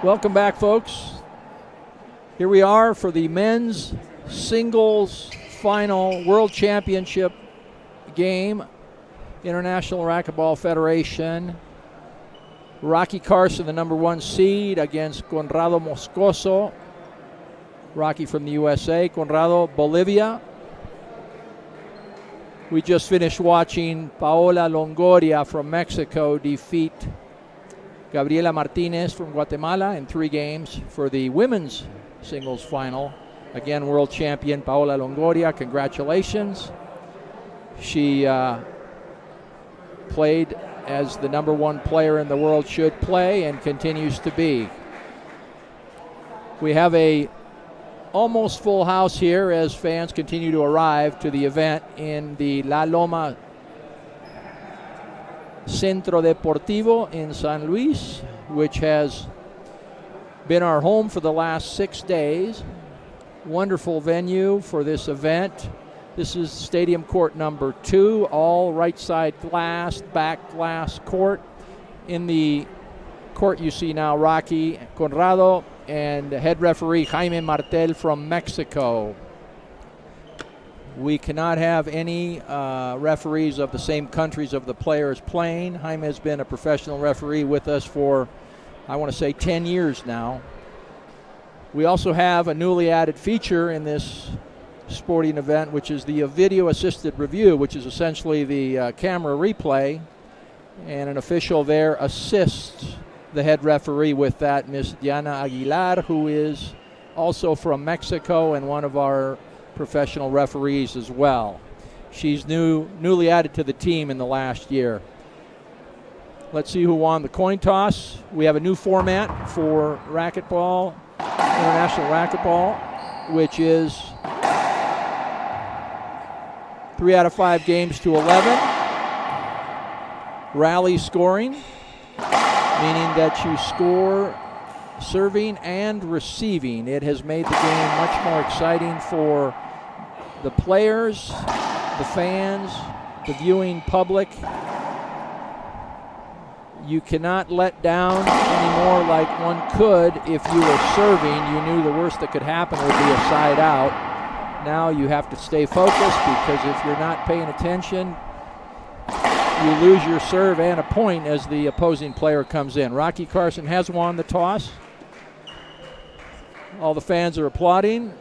Welcome back, folks. Here we are for the men's singles final World Championship game. International Racquetball Federation. Rocky Carson, the number 1 seed, against Conrado Moscoso. Rocky from the USA, Conrado, Bolivia. We just finished watching Paola Longoria from Mexico defeat Gabriela Martinez from Guatemala in 3 games for the women's singles final. Again, world champion Paola Longoria, congratulations. She played as the number 1 player in the world should play and continues to be. We have a almost full house here as fans continue to arrive to the event in the La Loma Centro Deportivo in San Luis, which has been our home for the last 6 days. Wonderful venue for this event. This is stadium court number 2, all right side glass, back glass court. In the court you see now Rocky Conrado and head referee Jaime Martel from Mexico. We cannot have any referees of the same countries of the players playing. Jaime has been a professional referee with us for, I want to say, 10 years now. We also have a newly added feature in this sporting event, which is the video assisted review, which is essentially the camera replay, and an official there assists the head referee with that, Miss Diana Aguilar, who is also from Mexico and one of our professional referees as well. She's newly added to the team in the last year. Let's see who won the coin toss. We have a new format for racquetball, international racquetball, which is 3 out of 5 games to 11. Rally scoring, meaning that you score serving and receiving. It has made the game much more exciting for the players, the fans, the viewing public. You cannot let down anymore like one could if you were serving. You knew the worst that could happen would be a side out. Now you have to stay focused, because if you're not paying attention, you lose your serve and a point as the opposing player comes in. Rocky Carson has won the toss. All the fans are applauding.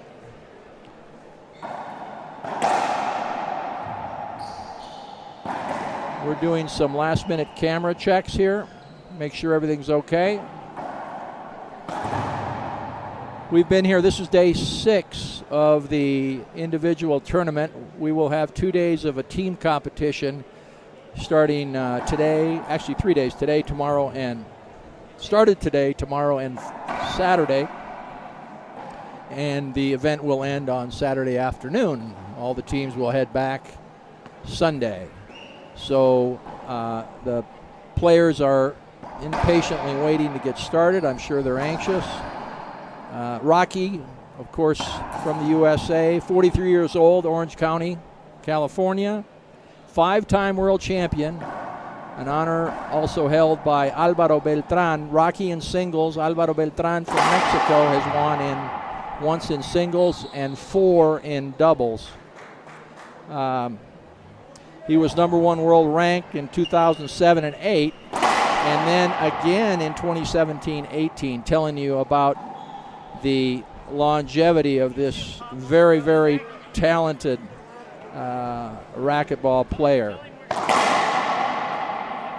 We're doing some last-minute camera checks here. Make sure everything's okay. We've been here. This is day 6 of the individual tournament. We will have 2 days of a team competition starting today, actually 3 days, today, tomorrow, and started today, tomorrow, and Saturday. And the event will end on Saturday afternoon. All the teams will head back Sunday. So the players are impatiently waiting to get started. I'm sure they're anxious. Rocky, of course, from the USA, 43 years old, Orange County, California. 5-time world champion, an honor also held by Alvaro Beltran. Rocky in singles. Alvaro Beltran from Mexico has won once in singles and 4 in doubles. He was number 1 world ranked in 2007 and 8, and then again in 2017-18, telling you about the longevity of this very, very talented racquetball player.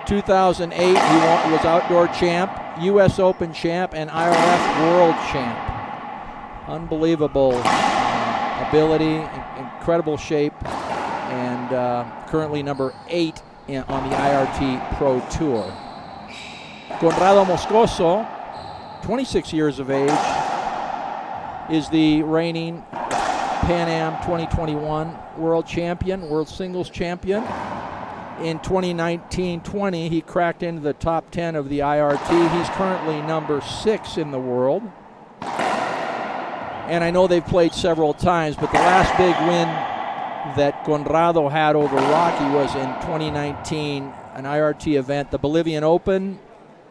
2008, he was outdoor champ, U.S. Open champ, and IRF World champ. Unbelievable ability, incredible shape, and currently number 8 on the IRT Pro Tour. Conrado Moscoso, 26 years of age, is the reigning Pan Am 2021 world champion, world singles champion. In 2019-20, he cracked into the top 10 of the IRT. He's currently number 6 in the world. And I know they've played several times, but the last big win that Conrado had over Rocky was in 2019, an IRT event, the Bolivian Open.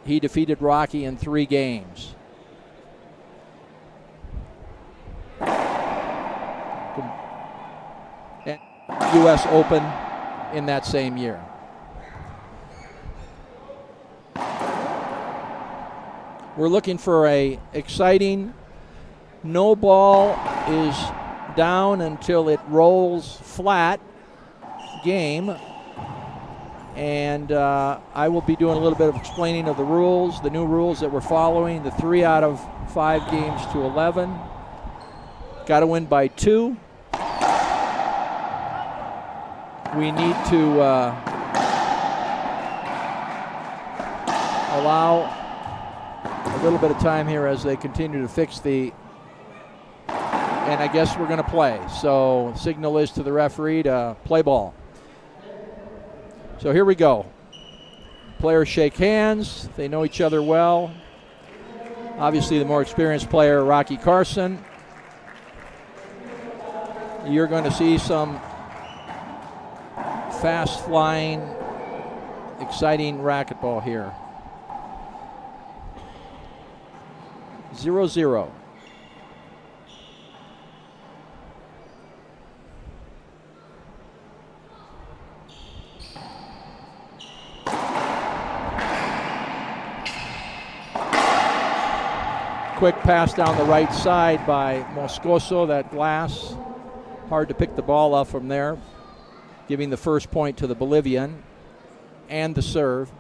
He defeated Rocky in 3 games. U.S. Open in that same year. We're looking for a exciting, no ball is down until it rolls flat game. And I will be doing a little bit of explaining of the rules, the new rules that we're following, the 3 out of 5 games to 11. Got to win by 2. We need to allow a little bit of time here as they continue to fix the, and I guess we're going to play. So signal is to the referee to play ball. So here we go. Players shake hands. They know each other well. Obviously the more experienced player, Rocky Carson. You're going to see some fast flying, exciting racquetball here. 0-0. Quick pass down the right side by Moscoso, that glass. Hard to pick the ball up from there. Giving the first point to the Bolivian and the serve.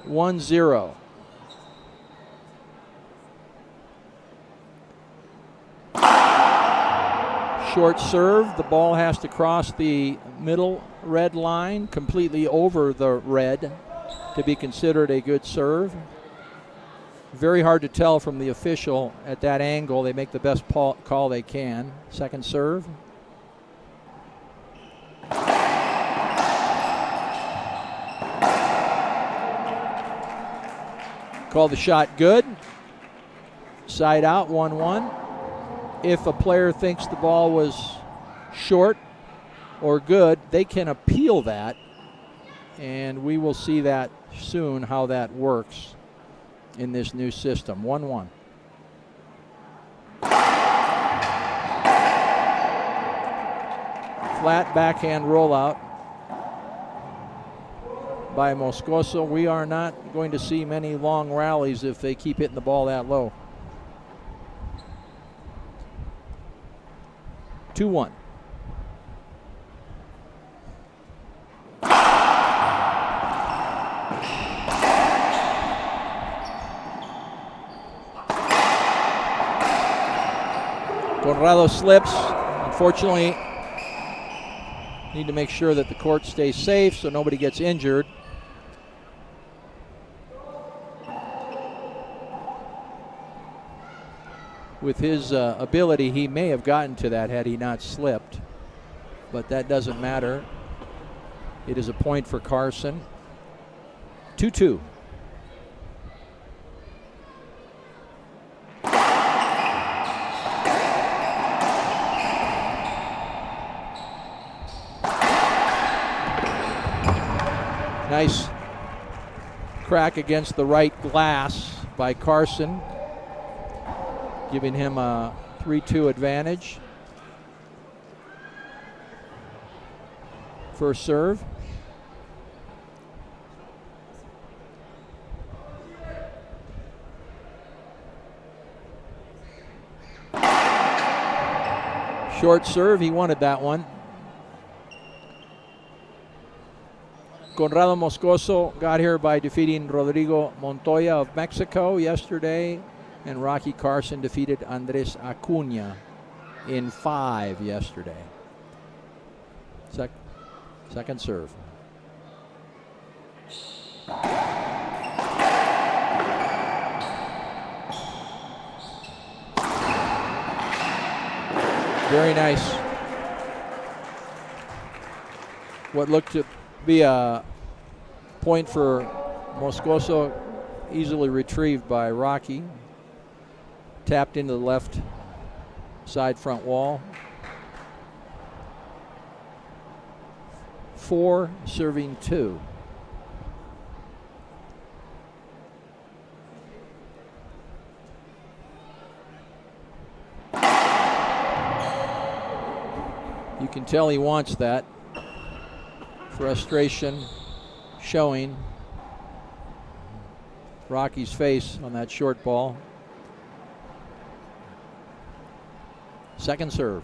1-0. Short serve. The ball has to cross the middle red line, completely over the red, to be considered a good serve. Very hard to tell from the official at that angle. They make the best call they can. Second serve. Call the shot good. Side out, 1-1. If a player thinks the ball was short or good, they can appeal that. And we will see that soon, how that works in this new system. 1-1. Flat backhand rollout by Moscoso. We are not going to see many long rallies if they keep hitting the ball that low. 2-1. Conrado slips. Unfortunately, need to make sure that the court stays safe so nobody gets injured. With his ability, he may have gotten to that had he not slipped, but that doesn't matter. It is a point for Carson. 2-2. Nice crack against the right glass by Carson, giving him a 3-2 advantage. First serve. Short serve, he wanted that one. Conrado Moscoso got here by defeating Rodrigo Montoya of Mexico yesterday, and Rocky Carson defeated Andres Acuña in 5 yesterday. Second serve. Very nice. What looked to be a point for Moscoso, easily retrieved by Rocky. Tapped into the left side front wall. 4 serving 2. can tell he wants that. Frustration showing Rocky's face on that short ball. Second serve.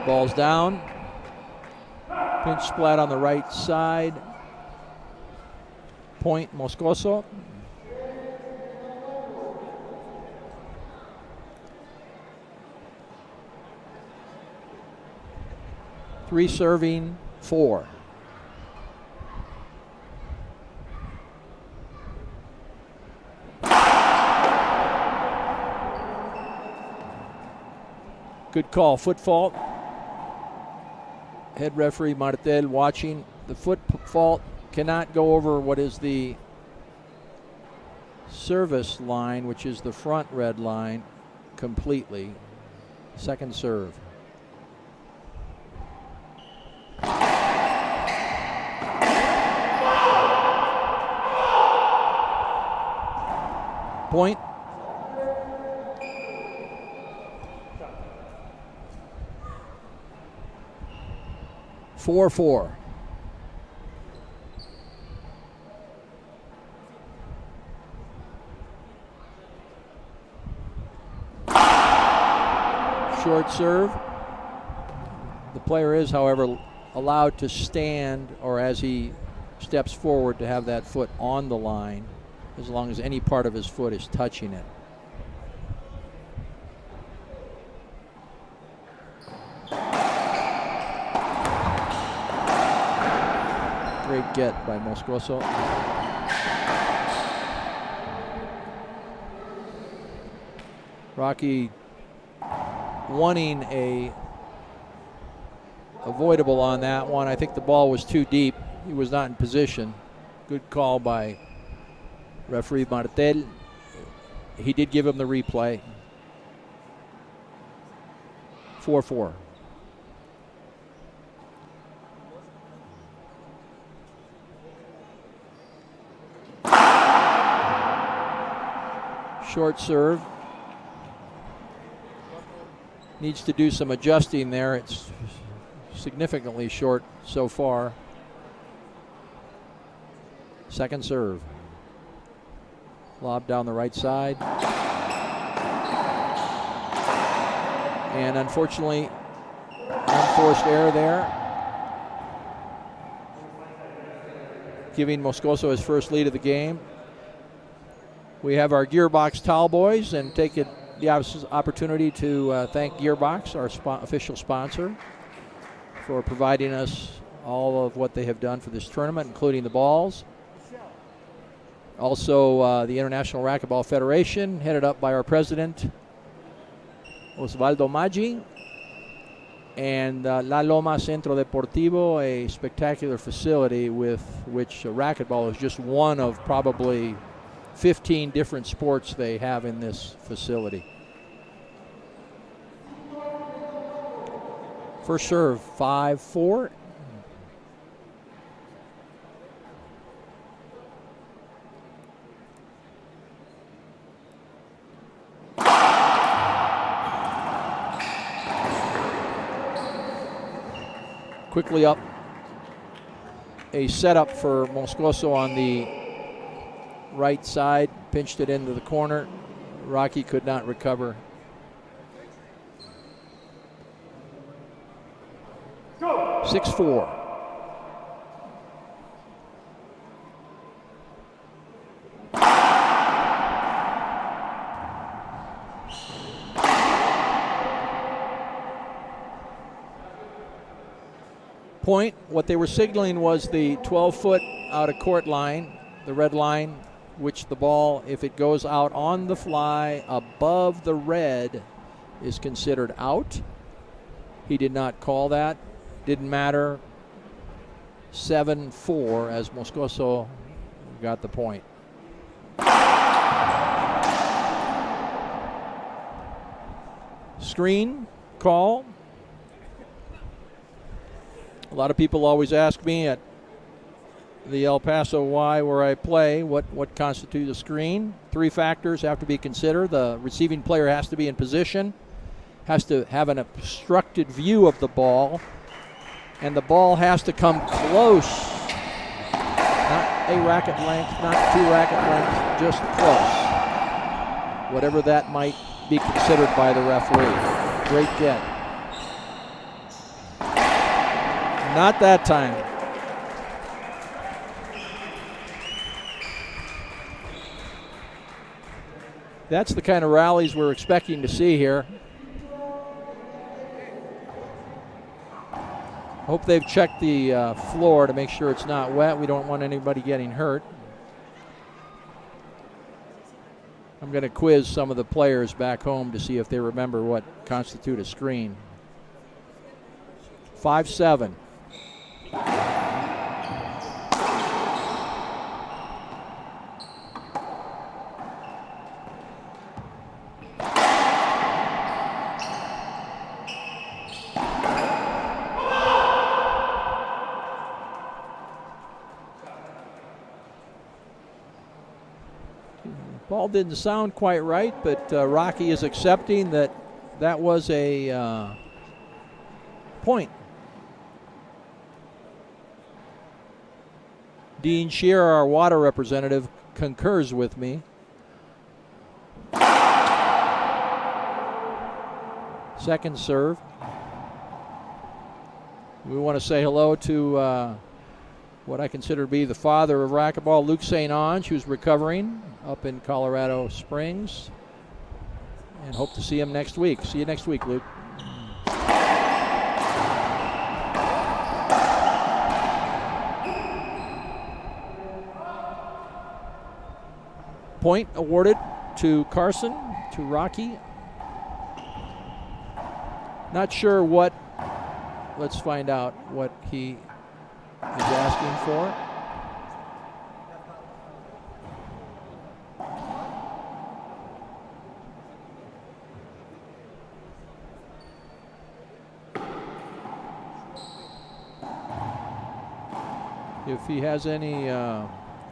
Ball's down. Pinch splat on the right side. Point Moscoso. Three serving, 4. Good call, foot fault. Head referee Martel watching. The foot fault cannot go over what is the service line, which is the front red line, completely. Second serve. Point. Four. Short serve. The player is, however, allowed to stand, or as he steps forward, to have that foot on the line, as long as any part of his foot is touching it. Great get by Moscoso. Rocky wanting a avoidable on that one. I think the ball was too deep. He was not in position. Good call by referee Martel. He did give him the replay. 4-4. Short serve. Needs to do some adjusting there. It's significantly short so far. Second serve. Lob down the right side. And unfortunately, unforced error there, giving Moscoso his first lead of the game. We have our Gearbox Towel Boys, and take it the opportunity to thank Gearbox, our official sponsor, for providing us all of what they have done for this tournament, including the balls. Also, the International Racquetball Federation, headed up by our president, Osvaldo Maggi, and La Loma Centro Deportivo, a spectacular facility with which racquetball is just one of probably 15 different sports they have in this facility. First serve, 5-4. Quickly up. A setup for Moscoso on the right side, pinched it into the corner. Rocky could not recover. Go. 6-4. Point. What they were signaling was the 12-foot out of court line, the red line, which the ball, if it goes out on the fly above the red, is considered out. He did not call that. Didn't matter. 7-4 as Moscoso got the point. Screen call. A lot of people always ask me at the El Paso Y where I play what constitutes a screen. 3 factors have to be considered. The receiving player has to be in position, has to have an obstructed view of the ball, and the ball has to come close. Not a racket length, not 2 racket lengths, just close. Whatever that might be considered by the referee. Great get. Not that time. That's the kind of rallies we're expecting to see here. Hope they've checked the floor to make sure it's not wet. We don't want anybody getting hurt. I'm going to quiz some of the players back home to see if they remember what constitutes a screen. 5-7. Ball didn't sound quite right, but Rocky is accepting that that was a point. Dean Shearer, our water representative, concurs with me. Second serve. We want to say hello to what I consider to be the father of racquetball, Luke St. Ange, who's recovering up in Colorado Springs, and hope to see him next week. See you next week, Luke. Point awarded to Carson, to Rocky. Not sure what, let's find out what he is asking for. If he has any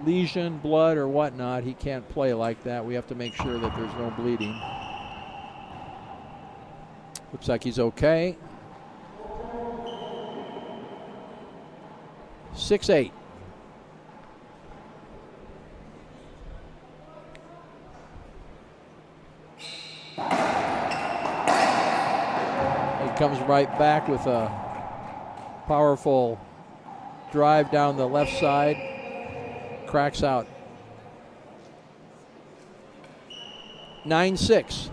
lesion, blood, or whatnot, he can't play like that. We have to make sure that there's no bleeding. Looks like he's okay. 6-8. He comes right back with a powerful drive down the left side. Cracks out. 9-6.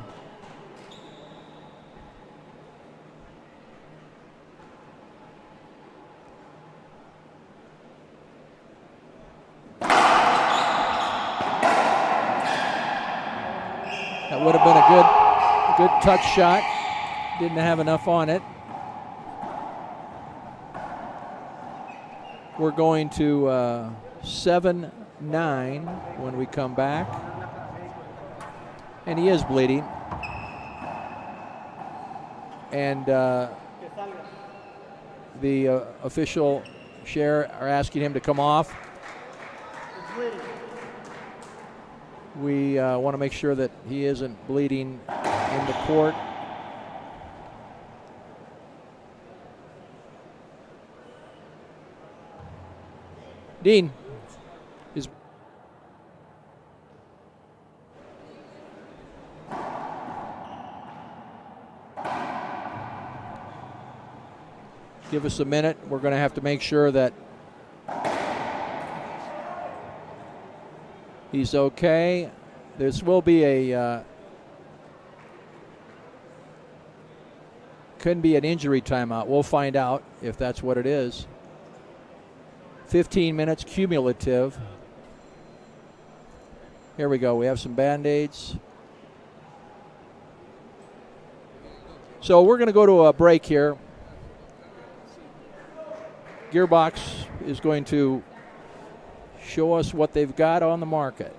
That would have been a good touch shot. Didn't have enough on it. We're going to 7-9 when we come back. And he is bleeding. And the official share are asking him to come off. We want to make sure that he isn't bleeding in the court. Dean is give us a minute. We're going to have to make sure that he's okay. This will be a couldn't be an injury timeout. We'll find out if that's what it is. 15 minutes cumulative. Here we go. We have some Band-Aids. So we're going to go to a break here. Gearbox is going to show us what they've got on the market.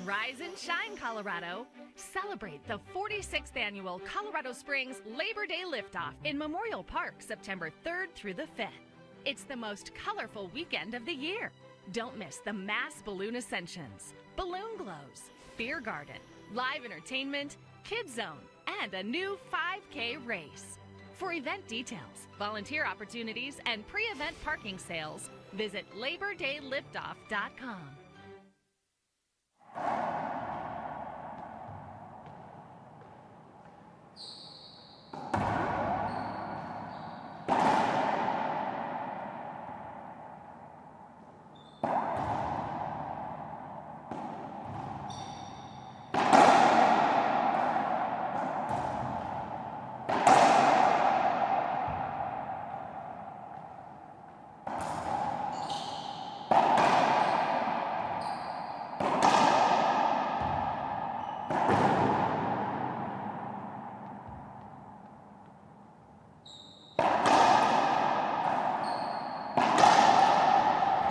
Rise and shine, Colorado. Celebrate the 46th annual Colorado Springs Labor Day Liftoff in Memorial Park, September 3rd through the 5th. It's the most colorful weekend of the year. Don't miss the mass balloon ascensions, balloon glows, beer garden, live entertainment, kids zone, and a new 5K race. For event details, volunteer opportunities, and pre-event parking sales, visit LaborDayLiftoff.com.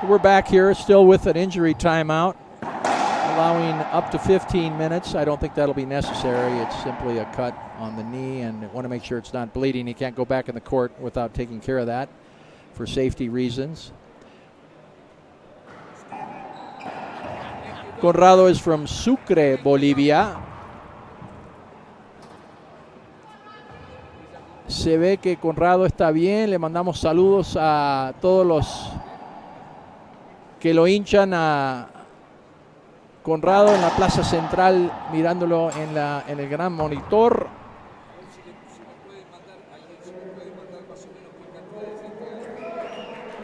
We're back here still with an injury timeout, allowing up to 15 minutes. I don't think that'll be necessary. It's simply a cut on the knee, and I want to make sure it's not bleeding. He can't go back in the court without taking care of that for safety reasons. Conrado is from Sucre, Bolivia. Se ve que Conrado está bien. Le mandamos saludos a todos los que lo hinchan a Conrado en la plaza central, mirándolo en el gran monitor.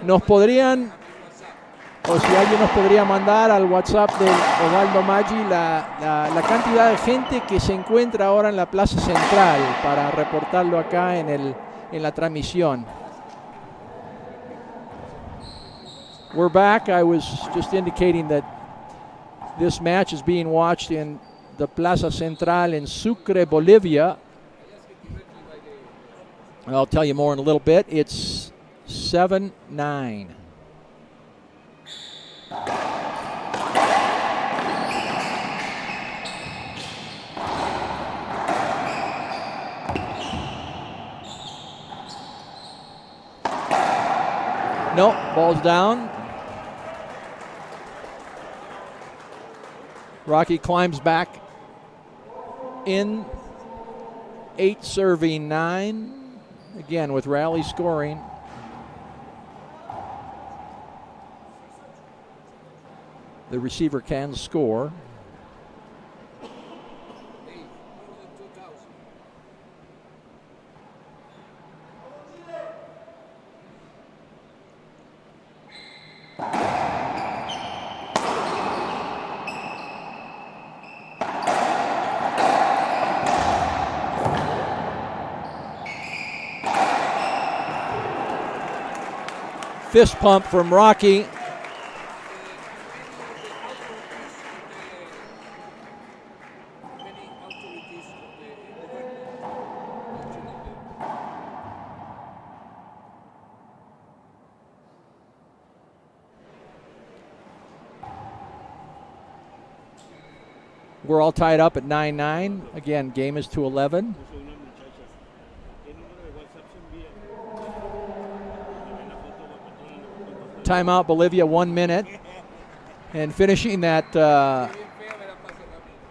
Nos podrían, o si alguien nos podría mandar al WhatsApp de Osvaldo Maggi la cantidad de gente que se encuentra ahora en la plaza central para reportarlo acá en la transmisión. We're back. I was just indicating that this match is being watched in the Plaza Central in Sucre, Bolivia. I'll tell you more in a little bit. It's 7-9. No, ball's down. Rocky climbs back in, 8 serving 9, again with rally scoring. The receiver can score. Fist pump from Rocky. We're all tied up at 9-9. Again, game is to 11. Timeout Bolivia, 1 minute. And finishing that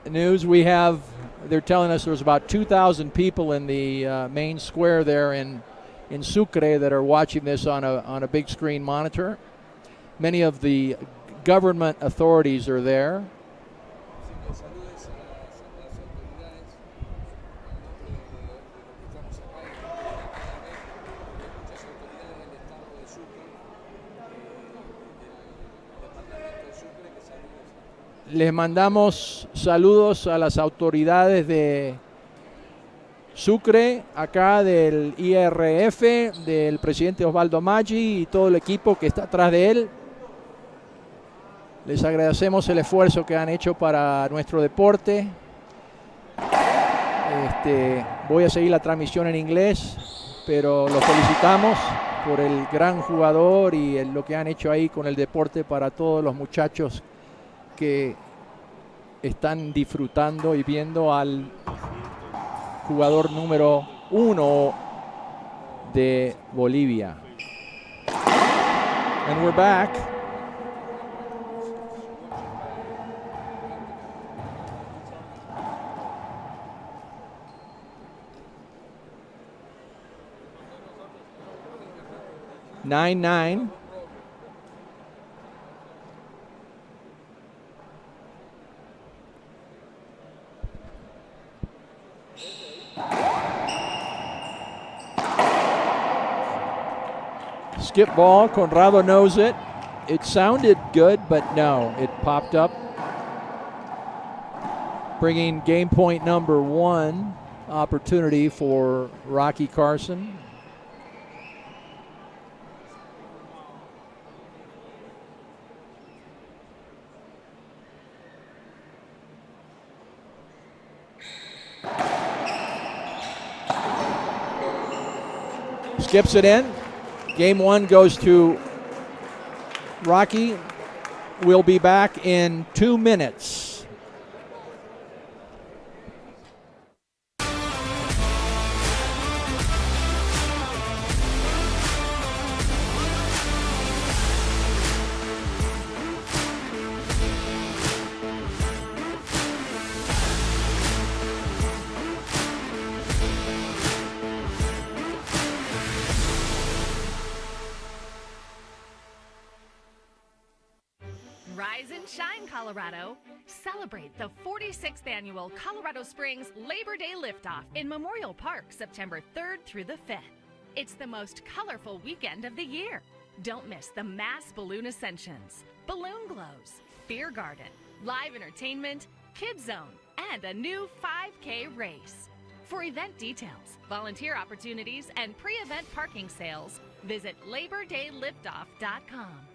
news, they're telling us there's about 2,000 people in the main square there in Sucre that are watching this on a big screen monitor. Many of the government authorities are there. Les mandamos saludos a las autoridades de Sucre, acá del IRF, del presidente Osvaldo Maggi y todo el equipo que está atrás de él. Les agradecemos el esfuerzo que han hecho para nuestro deporte. Voy a seguir la transmisión en inglés, pero los felicitamos por el gran jugador y lo que han hecho ahí con el deporte para todos los muchachos que están disfrutando y viendo al jugador número 1 de Bolivia. And we're back. Nine. Skip ball, Conrado knows it. It sounded good, but no, it popped up. Bringing game point number 1 opportunity for Rocky Carson. Skips it in. Game 1 goes to Rocky. We'll be back in 2 minutes. Rise and shine, Colorado. Celebrate the 46th annual Colorado Springs Labor Day Liftoff in Memorial Park, September 3rd through the 5th. It's the most colorful weekend of the year. Don't miss the mass balloon ascensions, balloon glows, beer garden, live entertainment, kids zone, and a new 5K race. For event details, volunteer opportunities, and pre-event parking sales, visit LaborDayLiftoff.com.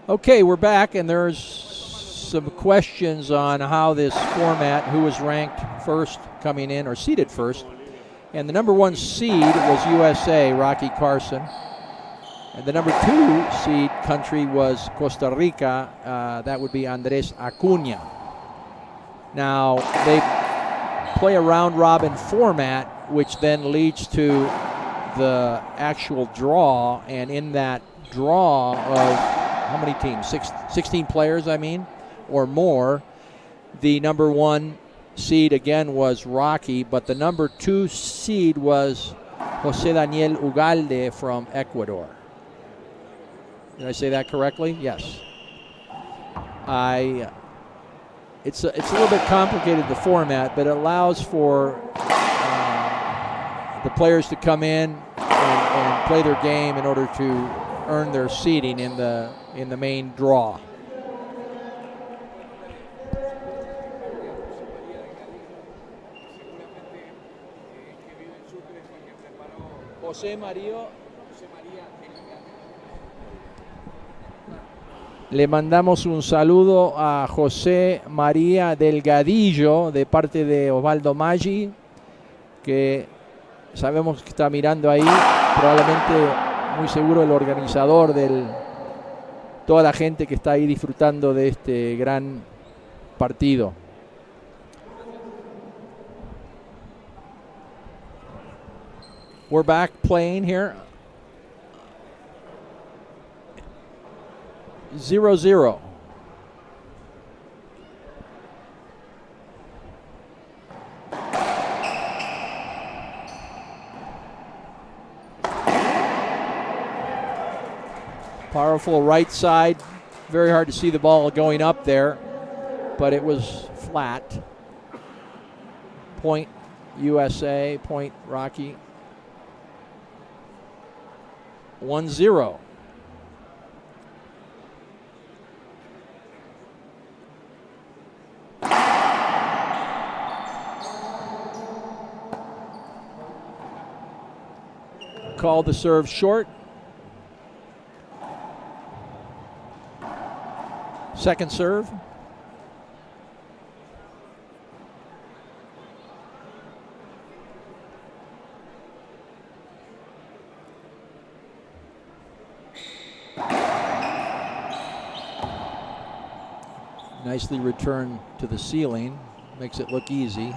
Okay, we're back, and there's some questions on how this format, who was ranked first coming in or seeded first. And the number 1 seed was USA, Rocky Carson. And the number 2 seed country was Costa Rica. That would be Andres Acuña. Now, they play a round-robin format, which then leads to the actual draw. And in that draw of how many teams? 16 players, or more. The number 1 seed again was Rocky, but the number 2 seed was Jose Daniel Ugalde from Ecuador. Did I say that correctly? Yes. I it's a little bit complicated, the format, but it allows for the players to come in and play their game in order to earn their seating in the main draw. José María. Le mandamos un saludo a José María Delgadillo de parte de Osvaldo Maggi, que sabemos que está mirando ahí, probablemente muy seguro el organizador toda la gente que está ahí disfrutando de este gran partido. We're back playing here. 0-0. Powerful right side. Very hard to see the ball going up there, but it was flat. Point USA, point Rocky. 1-0. Called the serve short. Second serve. Nicely returned to the ceiling. Makes it look easy.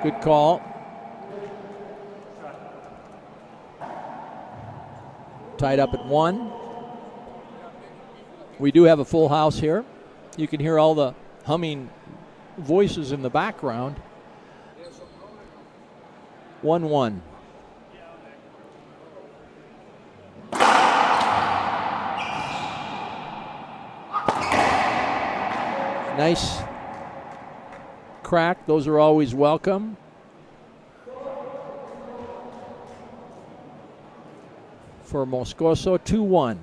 Good call. Tied up at 1. We do have a full house here. You can hear all the humming voices in the background. 1-1. Nice crack. Those are always welcome. For Moscoso, 2-1.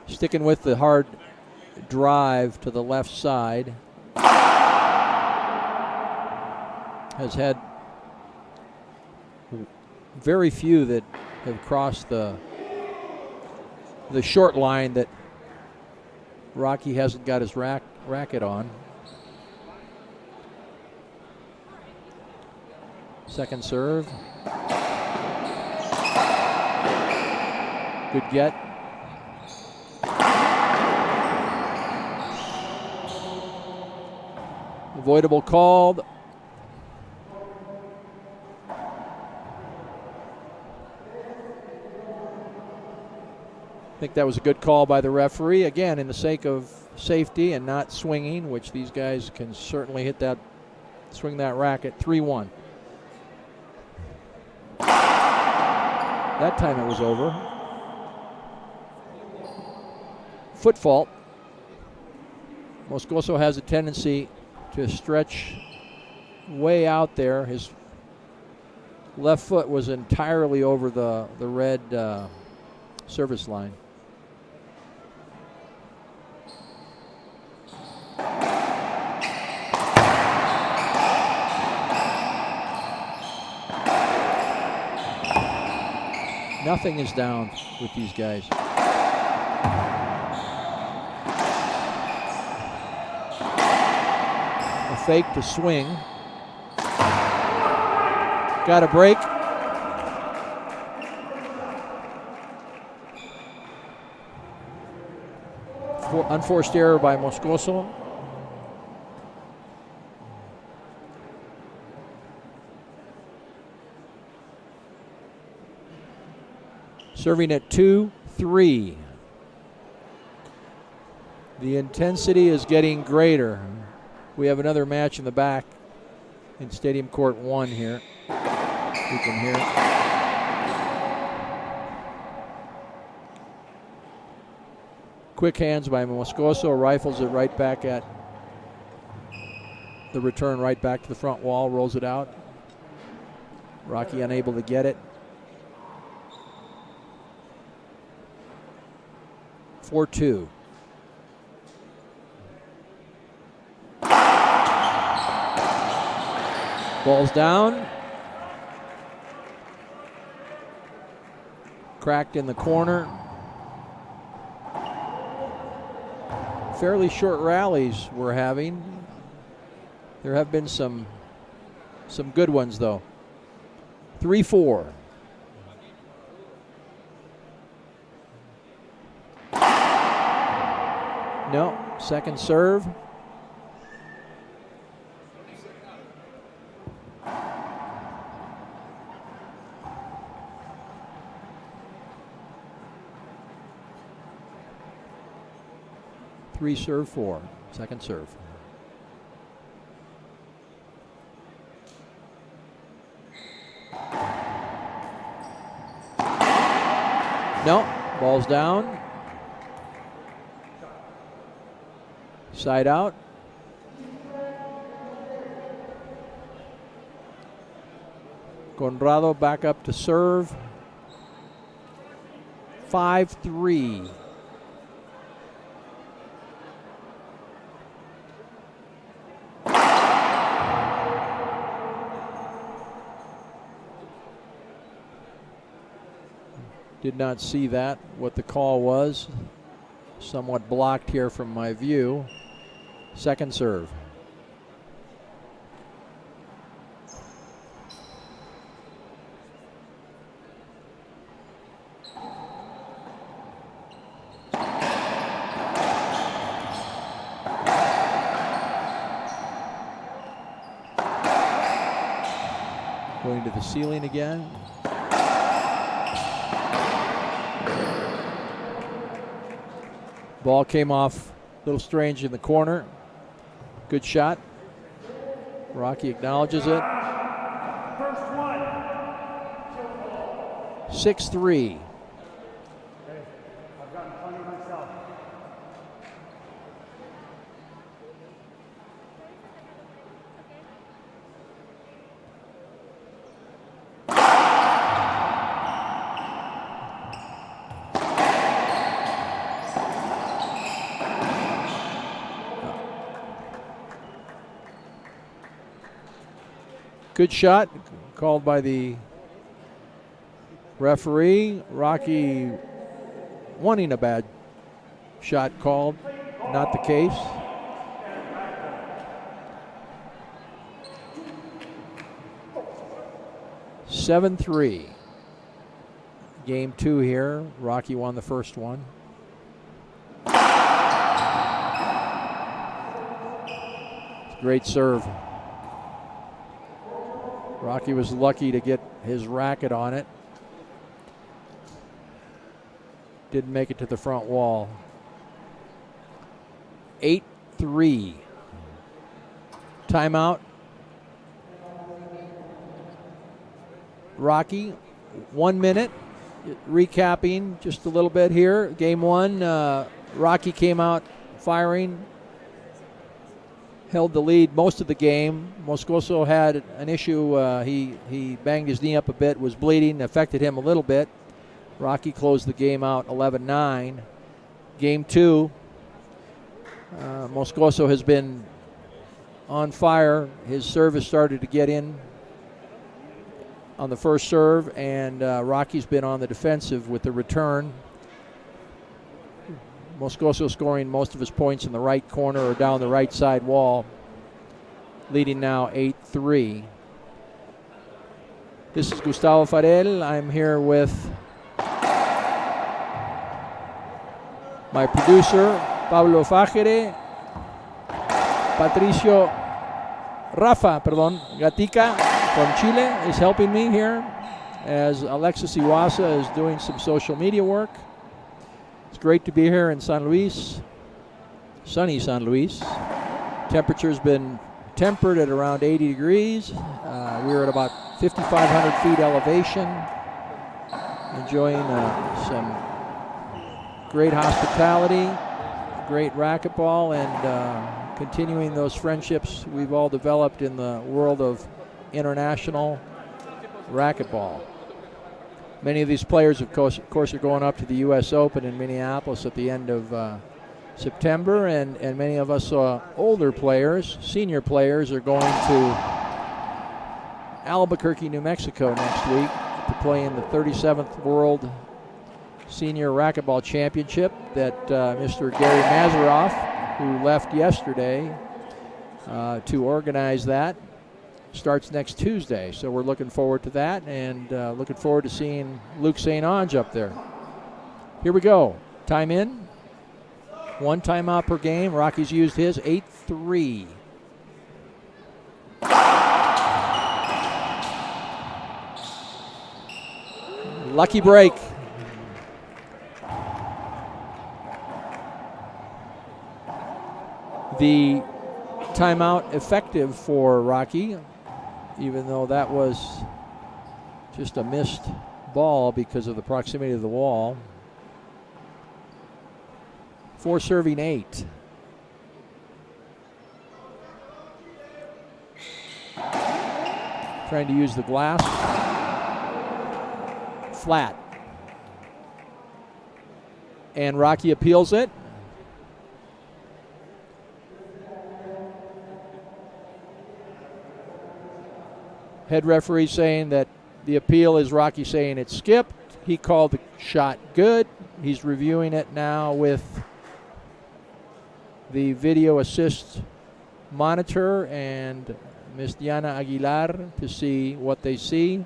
Sticking with the hard drive to the left side. Has had very few that have crossed the short line that Rocky hasn't got his racket on. Second serve. Good get. Avoidable called. I think that was a good call by the referee. Again, in the sake of safety and not swinging, which these guys can certainly swing that racket. 3-1. That time it was over. Foot fault. Moscoso has a tendency to stretch way out there. His left foot was entirely over the red service line. Nothing is down with these guys. A fake to swing. Got a break. Unforced error by Moscoso. Serving at 2-3. The intensity is getting greater. We have another match in the back in Stadium Court 1 here. You can hear it. Quick hands by Moscoso, rifles it right back at the return, right back to the front wall, rolls it out. Rocky unable to get it. 4-2. Ball's down. Cracked in the corner. Fairly short rallies we're having. There have been some good ones though. 3-4. No, second serve. Three serve, four. Second serve. No, ball's down. Side out. Conrado back up to serve. 5-3. Did not see that, what the call was. Somewhat blocked here from my view. Second serve. Going to the ceiling again. Ball came off a little strange in the corner. Good shot. Rocky acknowledges it. 6-3. I've gotten plenty myself. Good shot called by the referee. Rocky wanting a bad shot called. Not the case. Seven 3. Game 2 here. Rocky won the first one. Great serve. Rocky was lucky to get his racket on it. Didn't make it to the front wall. 8-3. Timeout. Rocky, 1 minute. Recapping just a little bit here. Game 1, Rocky came out firing. Held the lead most of the game. Moscoso had an issue. He banged his knee up a bit, was bleeding, affected him a little bit. Rocky closed the game out 11-9. Game 2, Moscoso has been on fire. His service started to get in on the first serve, and Rocky's been on the defensive with the return. Moscoso scoring most of his points in the right corner or down the right side wall, leading now 8-3. This is Gustavo Farel. I'm here with my producer, Pablo Fajere, Rafa Gatica from Chile is helping me here, as Alexis Iwasa is doing some social media work. It's great to be here in San Luis, sunny San Luis. Temperature's been tempered at around 80 degrees. We were at about 5,500 feet elevation, enjoying some great hospitality, great racquetball, and continuing those friendships we've all developed in the world of international racquetball. Many of these players, of course, are going up to the U.S. Open in Minneapolis at the end of September, and many of us older players, senior players, are going to Albuquerque, New Mexico next week to play in the 37th World Senior Racquetball Championship that Mr. Gary Mazeroff, who left yesterday to organize that, starts next Tuesday. So we're looking forward to that, and looking forward to seeing Luc St. Onge up there. Here we go. Time in. 1 timeout per game. Rocky's used his 8-3. Lucky break. The timeout effective for Rocky, even though that was just a missed ball because of the proximity of the wall. 4 serving 8. Trying to use the glass. Flat. And Rocky appeals it. Head referee saying that the appeal is Rocky saying it's skipped. He called the shot good. He's reviewing it now with the video assist monitor and Ms. Diana Aguilar to see what they see.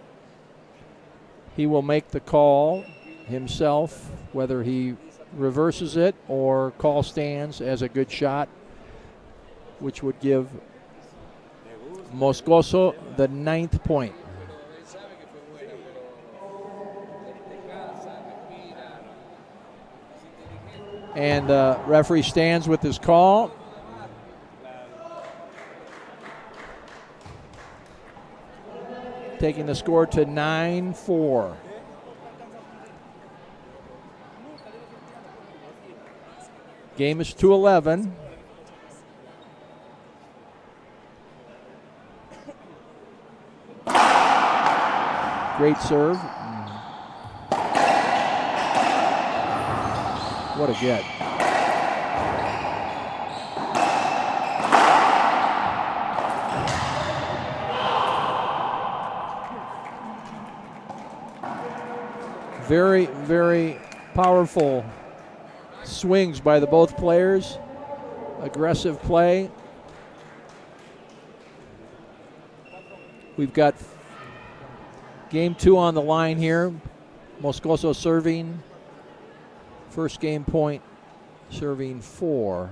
He will make the call himself, whether he reverses it or call stands as a good shot, which would give Moscoso the 9th point. And the referee stands with his call. Taking the score to 9-4. Game is 2-11. Great serve. What a get. Very, very powerful swings by the both players. Aggressive play. We've got game 2 on the line here. Moscoso serving. First game point, serving 4.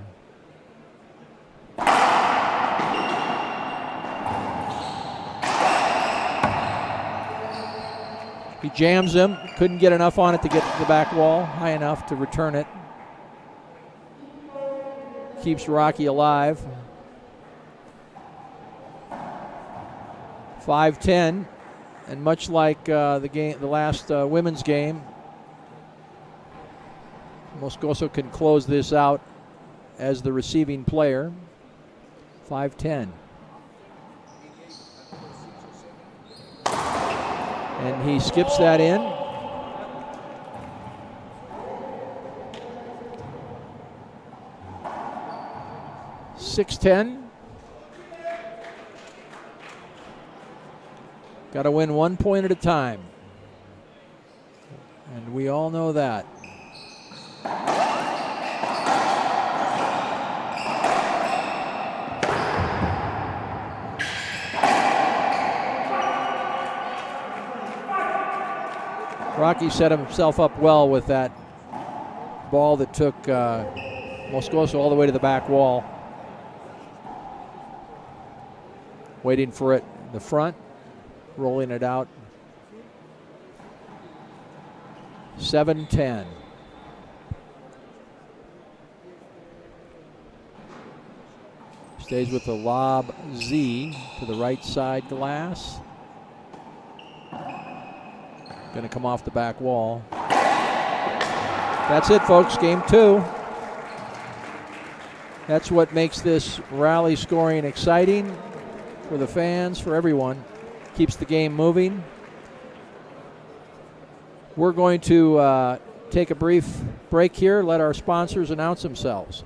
He jams him, couldn't get enough on it to get to the back wall, high enough to return it. Keeps Rocky alive. 5-10, and much like the last women's game, Moscoso can close this out as the receiving player. 5-10. And he skips that in. (6-10). Got to win 1 point at a time. And we all know that. Rocky set himself up well with that ball that took Moscoso all the way to the back wall. Waiting for it in the front, rolling it out. 7-10. Stays with the lob Z to the right side glass. Going to come off the back wall. That's it, folks. Game 2. That's what makes this rally scoring exciting for the fans, for everyone. Keeps the game moving. We're going to take a brief break here, let our sponsors announce themselves.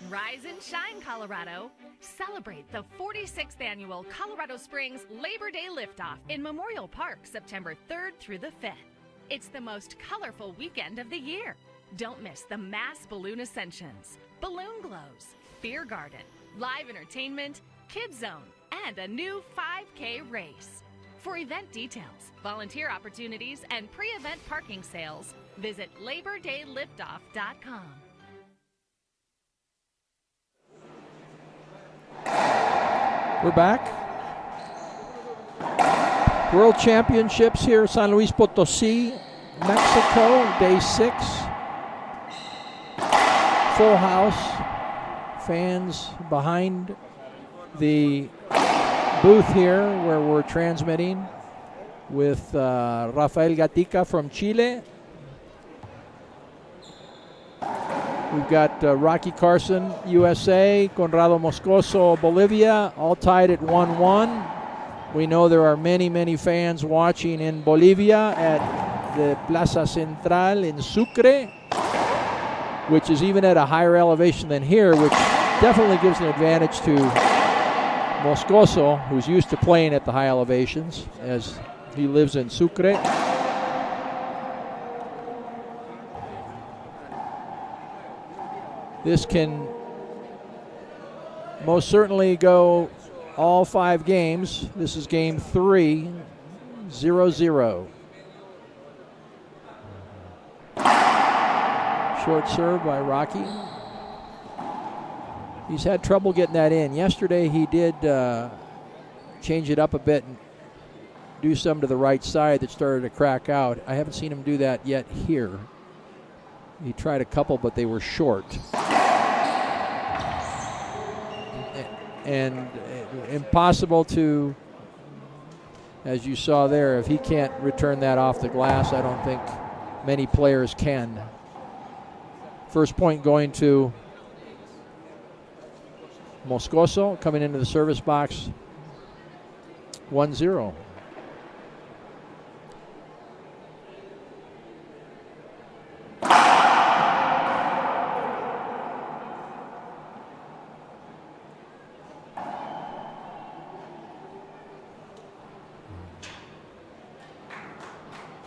Rise and shine, Colorado. Celebrate the 46th annual Colorado Springs Labor Day Liftoff in Memorial Park, September 3rd through the 5th. It's the most colorful weekend of the year. Don't miss the mass balloon ascensions, balloon glows, beer garden, live entertainment, kids zone, and a new 5K race. For event details, volunteer opportunities, and pre-event parking sales, visit LaborDayLiftoff.com. We're back. World Championships here, San Luis Potosí, Mexico, day 6. Full house. Fans behind the booth here where we're transmitting with Rafael Gatica from Chile. We've got Rocky Carson, USA, Conrado Moscoso, Bolivia, all tied at 1-1. We know there are many, many fans watching in Bolivia at the Plaza Central in Sucre, which is even at a higher elevation than here, which definitely gives an advantage to Moscoso, who's used to playing at the high elevations, as he lives in Sucre. This can most certainly go all 5 games. This is game 3, 0-0. Short serve by Rocky. He's had trouble getting that in. Yesterday he did change it up a bit and do some to the right side that started to crack out. I haven't seen him do that yet here. He tried a couple, but they were short. And impossible to, as you saw there, if he can't return that off the glass, I don't think many players can. First point going to Moscoso, coming into the service box, 1-0.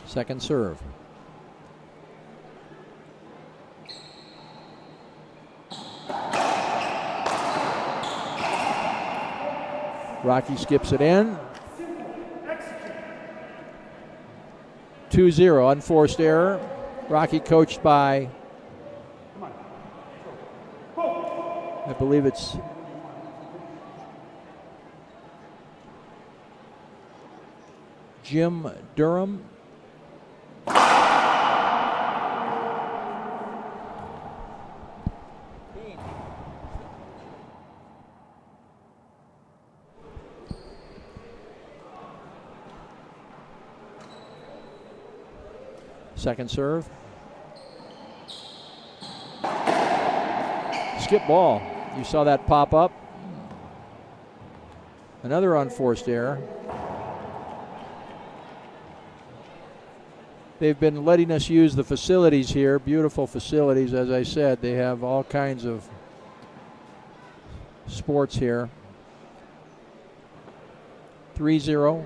Second serve. Rocky skips it in. 2-0, unforced error. Rocky coached by, I believe it's Jim Durham. Second serve. Skip ball. You saw that pop up. Another unforced error. They've been letting us use the facilities here. Beautiful facilities, as I said. They have all kinds of sports here. 3-0.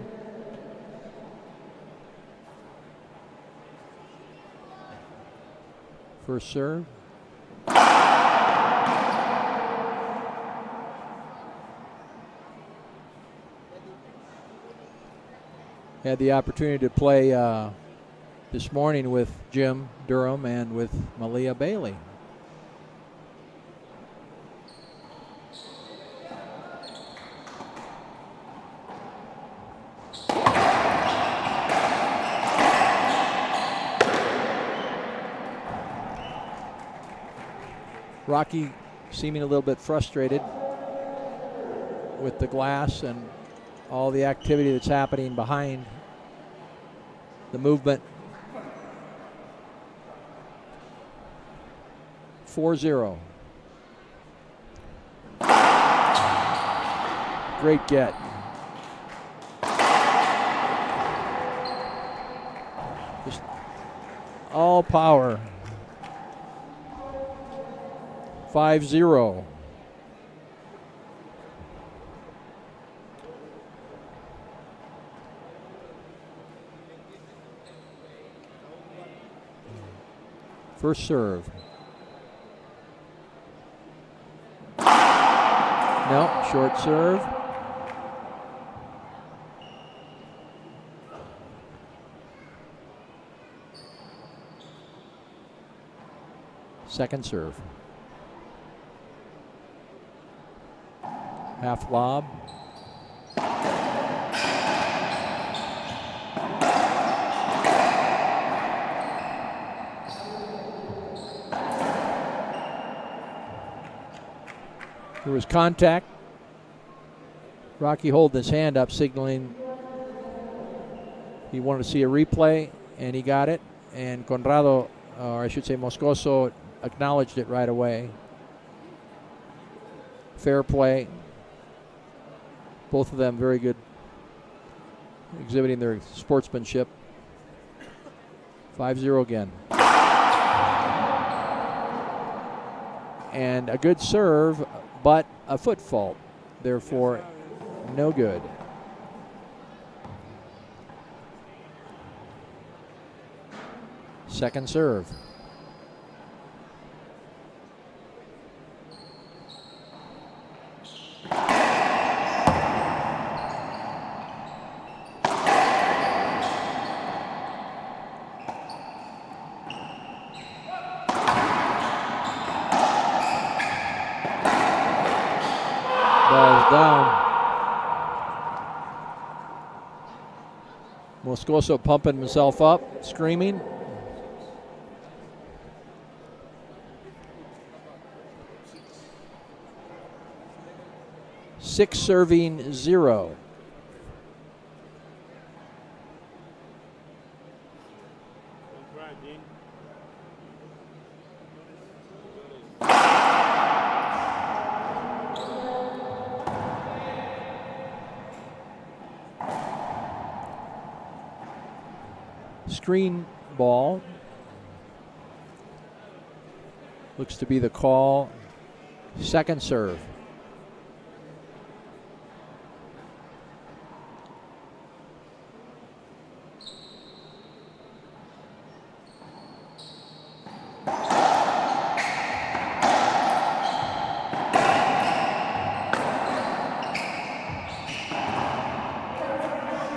First serve. Had the opportunity to play this morning with Jim Durham and with Malia Bailey. Rocky seeming a little bit frustrated with the glass and all the activity that's happening behind the movement. 4-0. Great get. Just all power. 5-0. First serve. No, short serve. Second serve. Half lob. There was contact. Rocky holding his hand up, signaling he wanted to see a replay, and he got it. And Conrado, or I should say Moscoso, acknowledged it right away. Fair play. Both of them very good, exhibiting their sportsmanship. 5-0 again. And a good serve, but a foot fault. Therefore, no good. Second serve. Ball's down. Moscoso pumping himself up, screaming. Six serving 0. Screen ball. Looks to be the call. Second serve.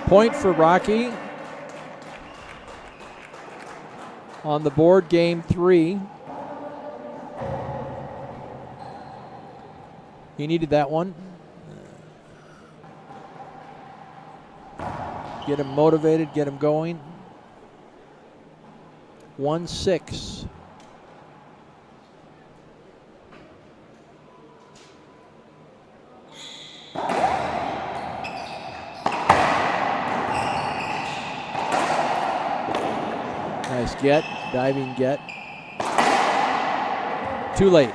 Point for Rocky. On the board, game 3. He needed that one. Get him motivated, get him going. 1-6. Nice get, diving get. Too late.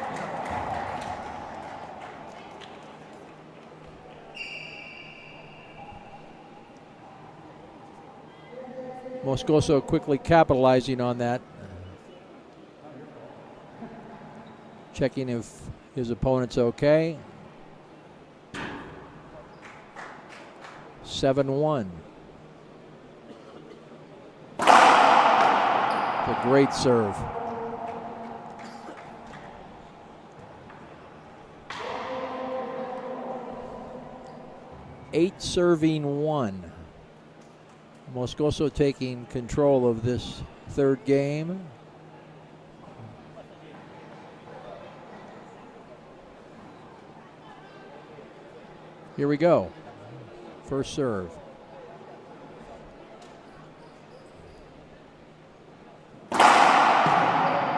Moscoso quickly capitalizing on that. Checking if his opponent's okay. 7-1. A great serve. Eight serving 1. Moscoso taking control of this third game. Here we go. First serve.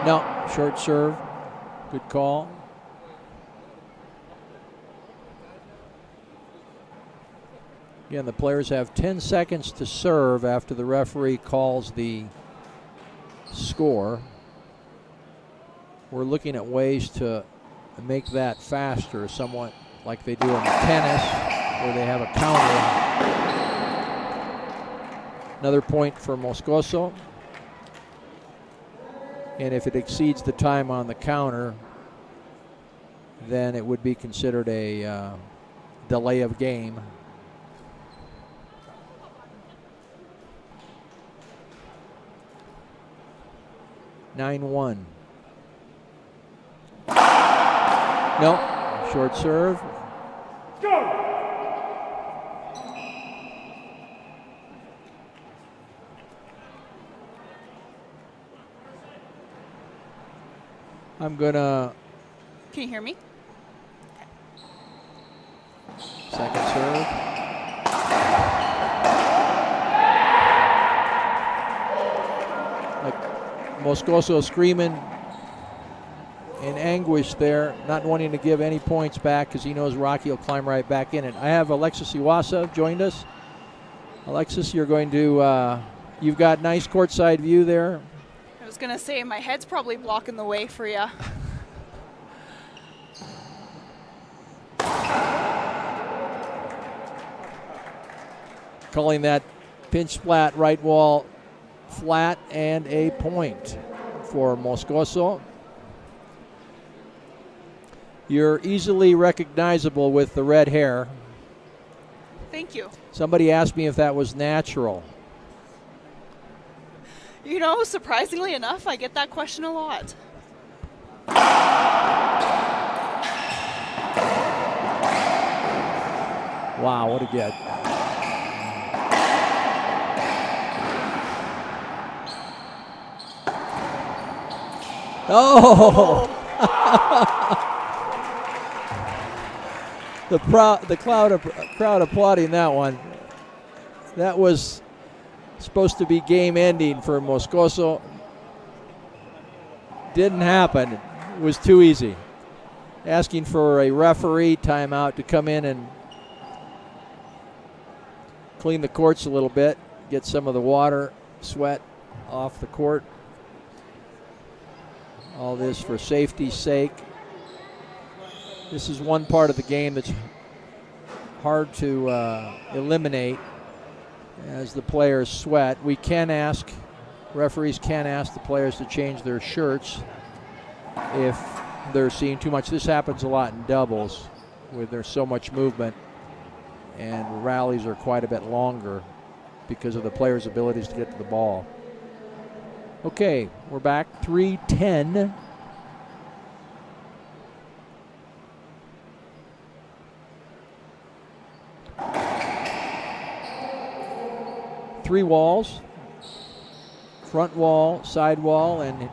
No, short serve. Good call. Again, the players have 10 seconds to serve after the referee calls the score. We're looking at ways to make that faster, somewhat like they do in tennis, where they have a counter. Another point for Moscoso. And if it exceeds the time on the counter, then it would be considered a delay of game. (9-1). No, short serve. I'm gonna. Can you hear me? Second serve. Like Moscoso screaming in anguish there, not wanting to give any points back because he knows Rocky will climb right back in it. I have Alexis Iwasa joined us. Alexis, you're going to, you've got nice courtside view there. I was going to say, my head's probably blocking the way for you. Calling that pinch flat right wall flat and a point for Moscoso. You're easily recognizable with the red hair. Thank you. Somebody asked me if that was natural. You know, surprisingly enough, I get that question a lot. Wow, what a get. Oh! the crowd applauding that one. That was supposed to be game ending for Moscoso. Didn't happen. It was too easy. Asking for a referee timeout to come in and clean the courts a little bit, get some of the water, sweat off the court. All this for safety's sake. This is one part of the game that's hard to eliminate as the players sweat. Referees can ask the players to change their shirts if they're seeing too much. This happens a lot in doubles where there's so much movement and rallies are quite a bit longer because of the players' abilities to get to the ball. Okay, we're back 3-10. Three walls, front wall, side wall, and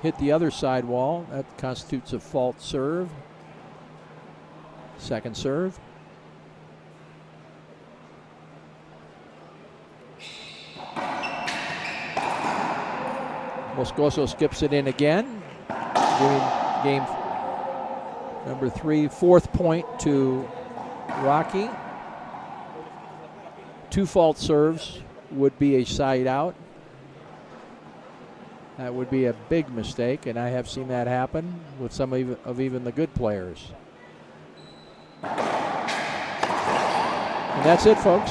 hit the other side wall. That constitutes a fault serve. Second serve. Moscoso skips it in again, giving game number 3, fourth point to Rocky. 2 fault serves would be a side out. That would be a big mistake, and I have seen that happen with some of even the good players. And that's it, folks.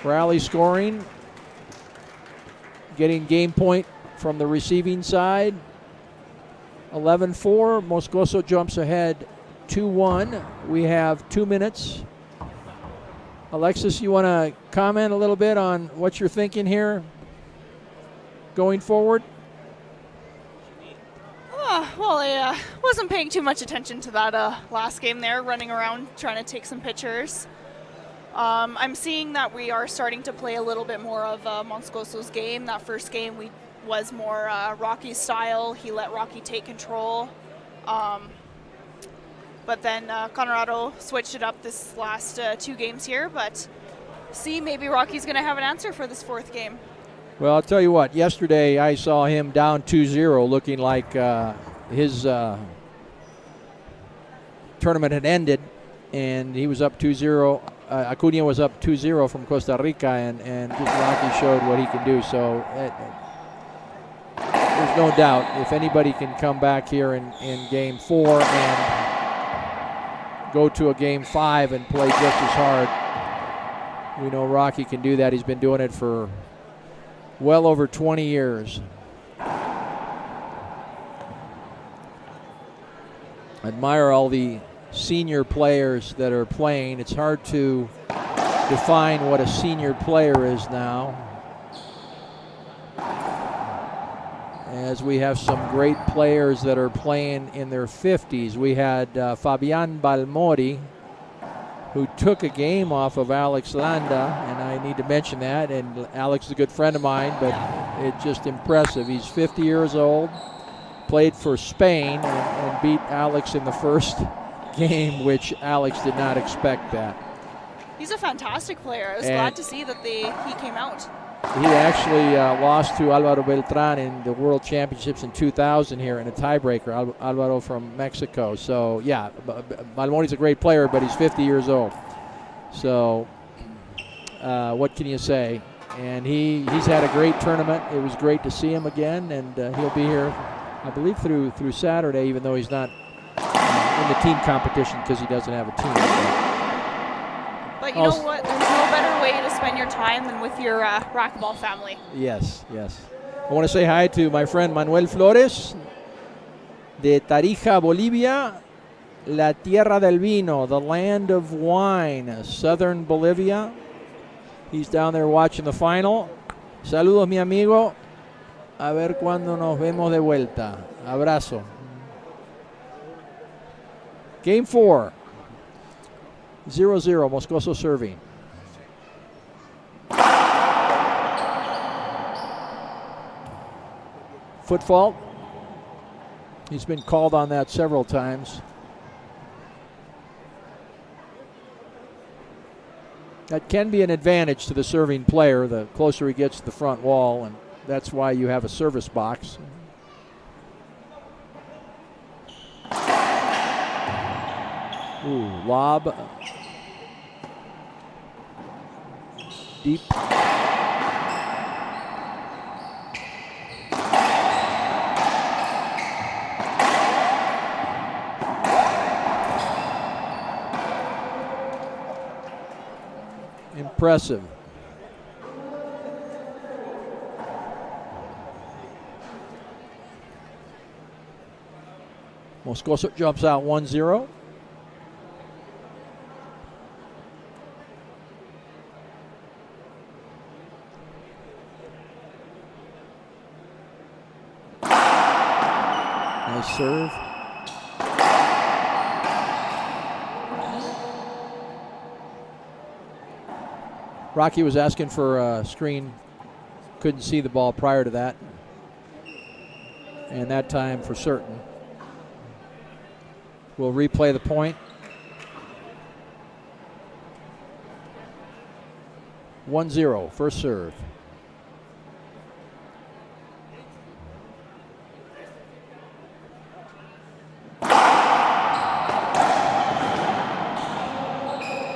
Rally scoring. Getting game point from the receiving side. 11-4. Moscoso jumps ahead 2-1. We have 2 minutes. Alexis, you want to comment a little bit on what you're thinking here going forward? Well, I wasn't paying too much attention to that last game there, running around trying to take some pictures. I'm seeing that we are starting to play a little bit more of Moscoso's game. That first game was more Rocky style. He let Rocky take control. But then Colorado switched it up this last 2 games here. But maybe Rocky's going to have an answer for this 4th game. Well, I'll tell you what. Yesterday I saw him down 2-0, looking like his tournament had ended, and he was up 2-0. Acuna was up 2-0 from Costa Rica, and just Rocky showed what he can do. So there's no doubt if anybody can come back here in Game 4 and go to a Game 5 and play just as hard, we know Rocky can do that. He's been doing it for well over 20 years. Admire all the senior players that are playing. It's hard to define what a senior player is now, as we have some great players that are playing in their 50s. We had Fabian Balmori, who took a game off of Alex Landa, and I need to mention that, and Alex is a good friend of mine, but it's just impressive. He's 50 years old, played for Spain, and beat Alex in the first game, which Alex did not expect that. He's a fantastic player. I was glad to see that he came out. He actually lost to Álvaro Beltrán in the World Championships in 2000 here in a tiebreaker, Álvaro from Mexico. So, yeah, Balmori's a great player, but he's 50 years old. So, what can you say? And he's had a great tournament. It was great to see him again, and he'll be here, I believe, through Saturday, even though he's not in the team competition because he doesn't have a team. But you know what? There's no better way to spend your time than with your racquetball family. Yes, yes. I want to say hi to my friend Manuel Flores de Tarija, Bolivia, La Tierra del Vino, the land of wine, southern Bolivia. He's down there watching the final. Saludos, mi amigo. A ver cuándo nos vemos de vuelta. Abrazo. Game 4. 0-0, Moscoso serving. Foot fault. He's been called on that several times. That can be an advantage to the serving player the closer he gets to the front wall, and that's why you have a service box. Ooh, lob. Deep. Impressive. Moscoso jumps out 1-0. Nice serve. Rocky was asking for a screen. Couldn't see the ball prior to that. And that time for certain. We'll replay the point. 1-0, first serve.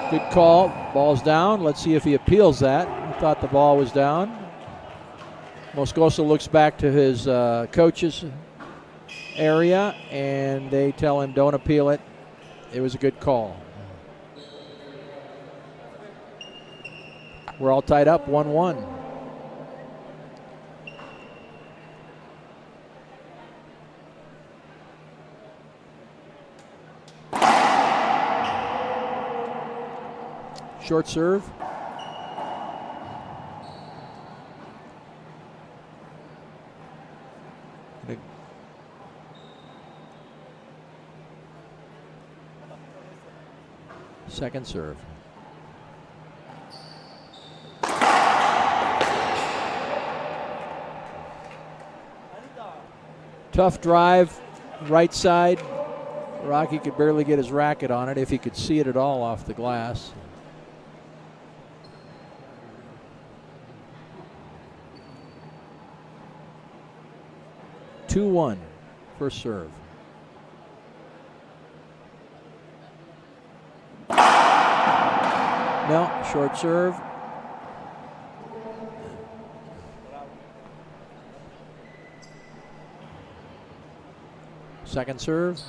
Good call. Ball's down. Let's see if he appeals that. I thought the ball was down. Moscoso looks back to his coach's area, and they tell him don't appeal it. It was a good call. We're all tied up 1-1. Short serve. Second serve. Tough drive, right side. Rocky could barely get his racket on it, if he could see it at all off the glass. 2-1, first serve. No, short serve. Second serve.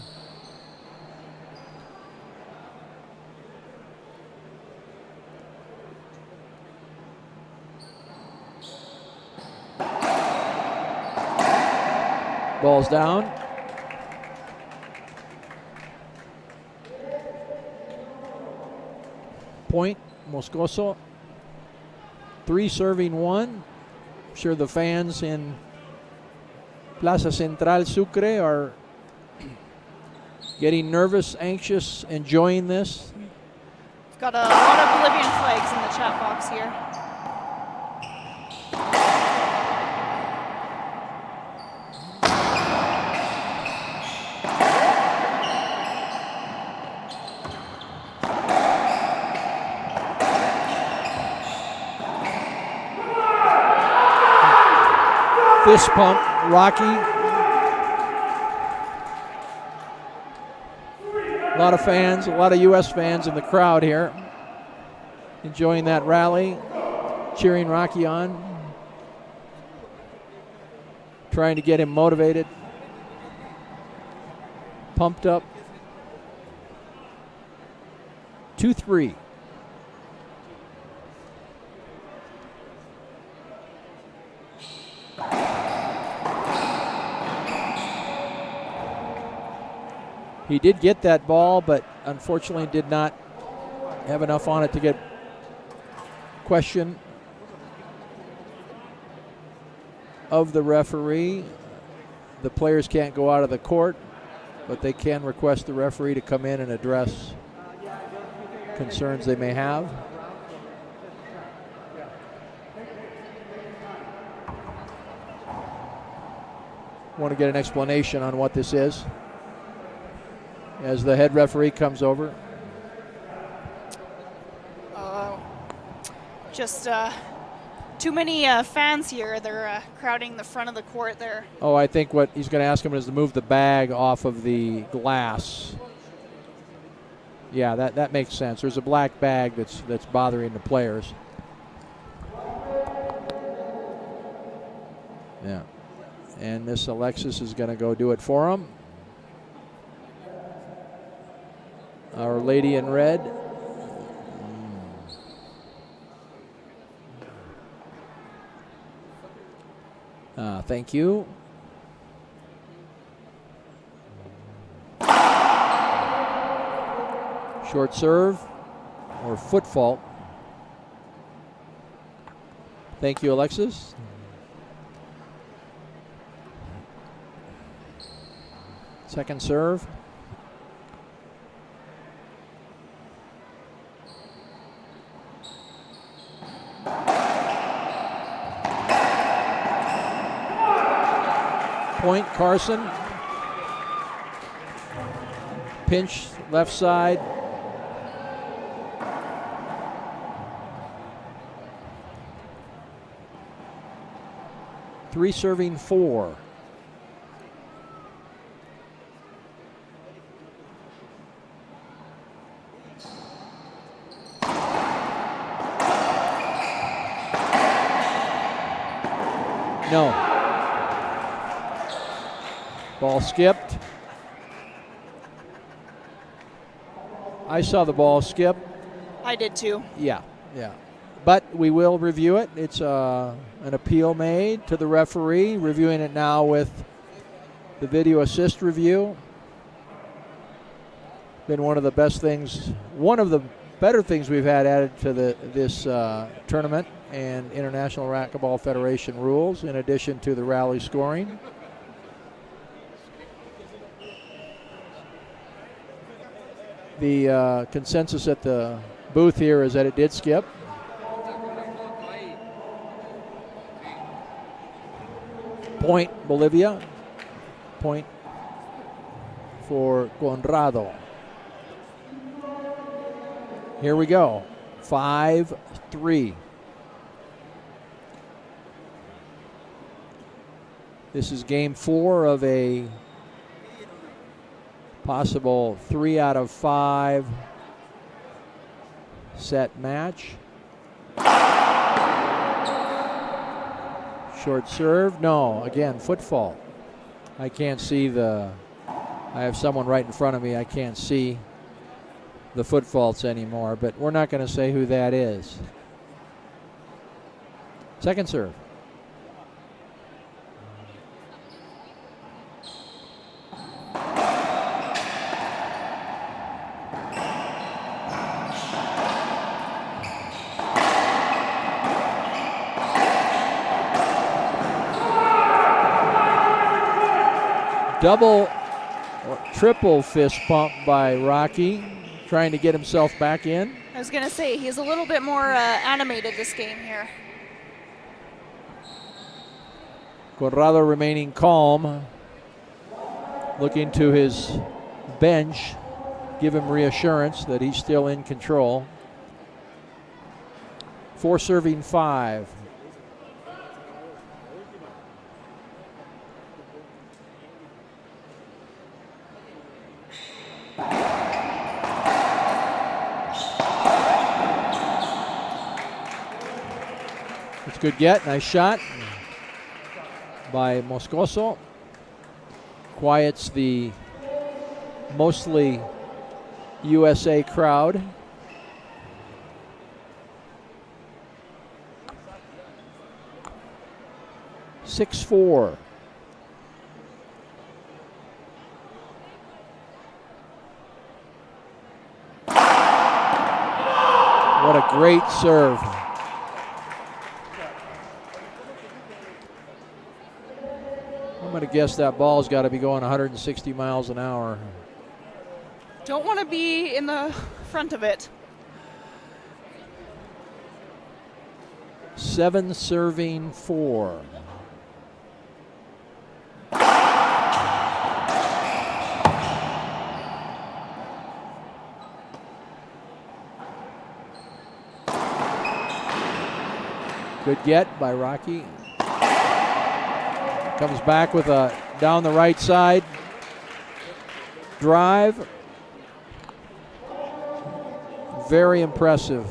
Ball's down. Point, Moscoso. 3 serving 1. I'm sure the fans in Plaza Central Sucre are getting nervous, anxious, enjoying this. We've got a lot of Bolivian flags in the chat box here. Fist pump, Rocky. A lot of fans, a lot of U.S. fans in the crowd here, enjoying that rally, cheering Rocky on, trying to get him motivated, pumped up. 2-3. He did get that ball, but unfortunately did not have enough on it to get question of the referee. The players can't go out of the court, but they can request the referee to come in and address concerns they may have. Want to get an explanation on what this is as the head referee comes over. Just too many fans here. They're crowding the front of the court there. Oh, I think what he's going to ask him is to move the bag off of the glass. Yeah, that makes sense. There's a black bag that's bothering the players. Yeah. And Miss Alexis is going to go do it for him. Our lady in red. Thank you. Short serve or foot fault. Thank you, Alexis. Second serve. Point, Carson. Pinch, left side. Three serving 4. No. Ball skipped. I saw the ball skip. I did too. Yeah. But we will review it. It's an appeal made to the referee, reviewing it now with the video assist review. Been one of the best things, one of the better things we've had added to this tournament and International Racquetball Federation rules, in addition to the rally scoring. The consensus at the booth here is that it did skip. Point, Bolivia. Point for Conrado. Here we go. 5-3. This is game 4 of a possible 3 out of 5 set match. Short serve. No, again, foot fault. I can't see I have someone right in front of me. I can't see the foot faults anymore, but we're not going to say who that is. Second serve. Double or triple fist pump by Rocky, trying to get himself back in. I was going to say, he's a little bit more animated this game here. Conrado remaining calm, looking to his bench, give him reassurance that he's still in control. 4 serving 5. It's a good get, nice shot by Moscoso. Quiets the mostly USA crowd. (6-4). What a great serve. I'm going to guess that ball's got to be going 160 miles an hour. Don't want to be in the front of it. 7 serving 4. Good get by Rocky. Comes back with a down the right side drive. Very impressive.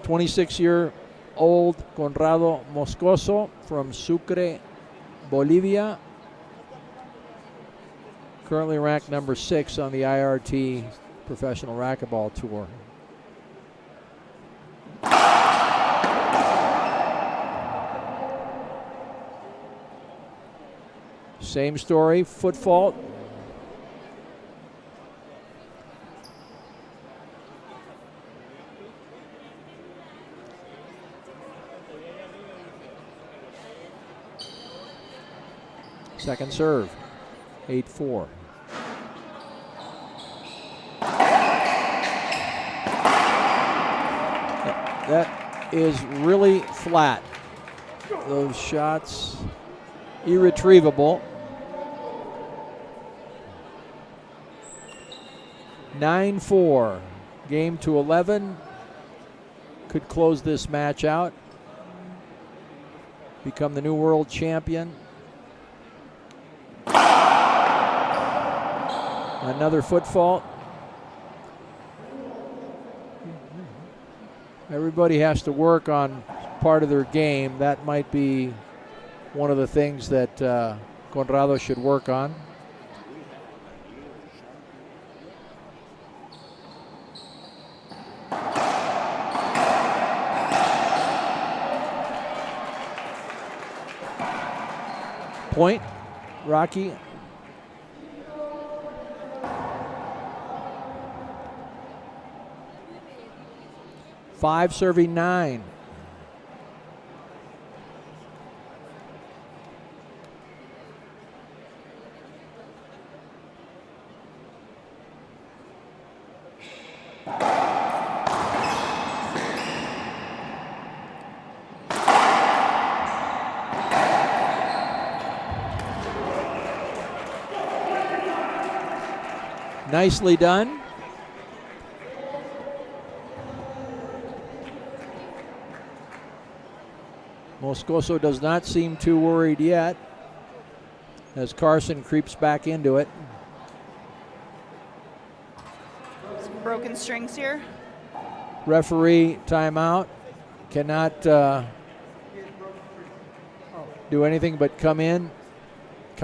26-year-old Conrado Moscoso from Sucre, Bolivia. Currently ranked number 6 on the IRT Professional Racquetball Tour. Same story, foot fault. Second serve, 8-4. That is really flat. Those shots, irretrievable. 9-4. Game to 11. Could close this match out. Become the new world champion. Another foot fault. Everybody has to work on part of their game. That might be one of the things that Conrado should work on. Point, Rocky. Five serving 9. Nicely done. Moscoso does not seem too worried yet as Carson creeps back into it. Some broken strings here. Referee timeout. Cannot do anything but come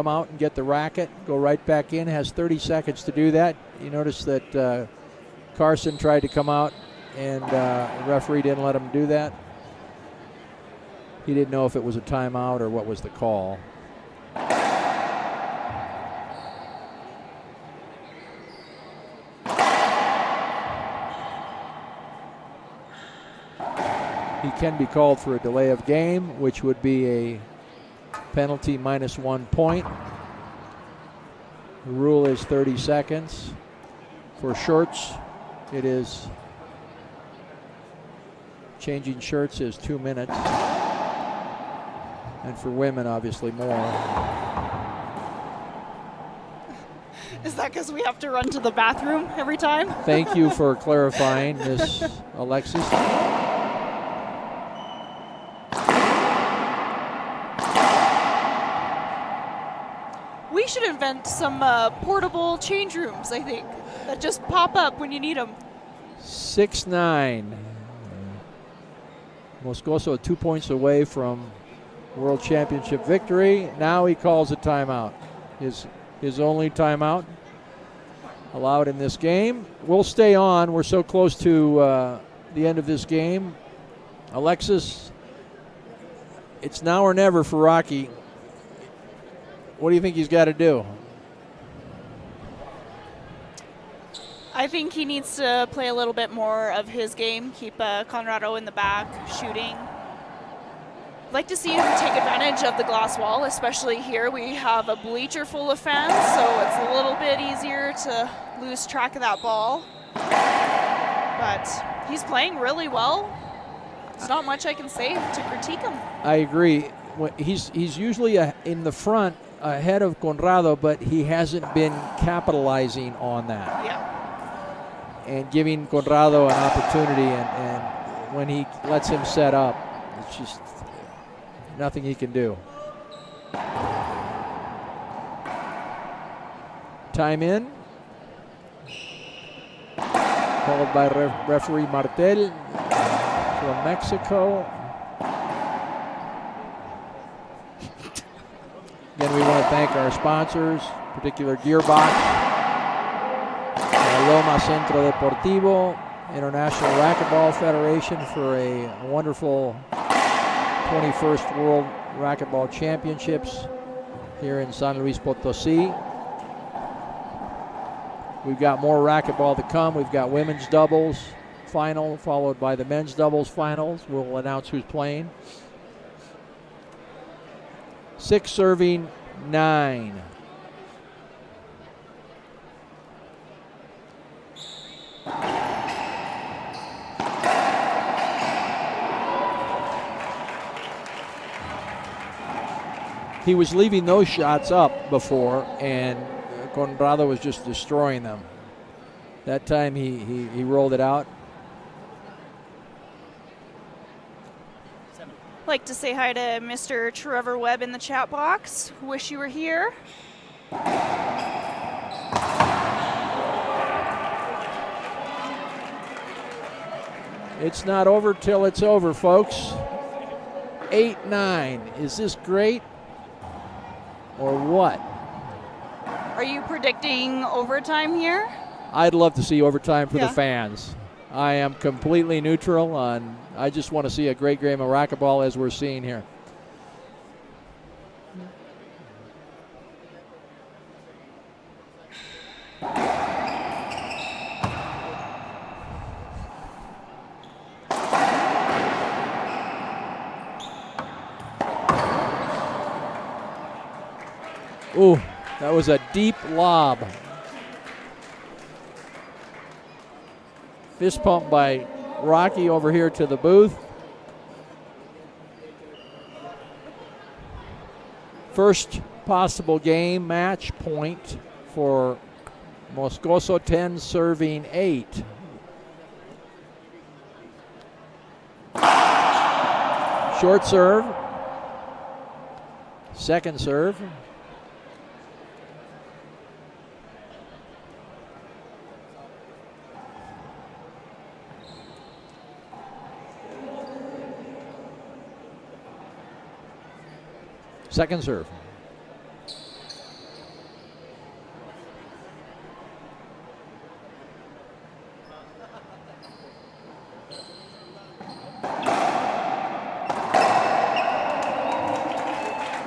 out and get the racket, go right back in. Has 30 seconds to do that. You notice that Carson tried to come out and the referee didn't let him do that. He didn't know if it was a timeout or what was the call. He can be called for a delay of game, which would be a penalty minus 1 point. The rule is 30 seconds. For shirts, it is changing shirts is 2 minutes. And for women, obviously more. Is that because we have to run to the bathroom every time? Thank you for clarifying, Miss Alexis. We should invent some portable change rooms, I think, that just pop up when you need them. 6-9. Moscoso 2 points away from World Championship victory. Now he calls a timeout. His only timeout allowed in this game. We'll stay on. We're so close to the end of this game. Alexis, it's now or never for Rocky. What do you think he's got to do? I think he needs to play a little bit more of his game, keep Conrado in the back, shooting. I'd like to see him take advantage of the glass wall, especially here. We have a bleacher full of fans, so it's a little bit easier to lose track of that ball. But he's playing really well. There's not much I can say to critique him. I agree. He's usually in the front ahead of Conrado, but he hasn't been capitalizing on that. Yeah. And giving Conrado an opportunity, and when he lets him set up, it's just nothing he can do. Time in. Called by referee Martel from Mexico. Again, we want to thank our sponsors, particular Gearbox, Loma Centro Deportivo, International Racquetball Federation for a wonderful 21st World Racquetball Championships here in San Luis Potosí. We've got more racquetball to come. We've got women's doubles final, followed by the men's doubles finals. We'll announce who's playing. 6 serving 9. He was leaving those shots up before, and Conrado was just destroying them. That time he rolled it out. Like to say hi to Mr. Trevor Webb in the chat box. Wish you were here. It's not over till it's over, folks. 8-9. Is this great or what? Are you predicting overtime here? I'd love to see overtime for Yeah. the fans. I am completely neutral on. I just want to see a great game of racquetball as we're seeing here. Ooh, that was a deep lob. Fist pump by Rocky over here to the booth. First possible game match point for Moscoso, 10 serving 8. Short serve. Second serve. Second serve.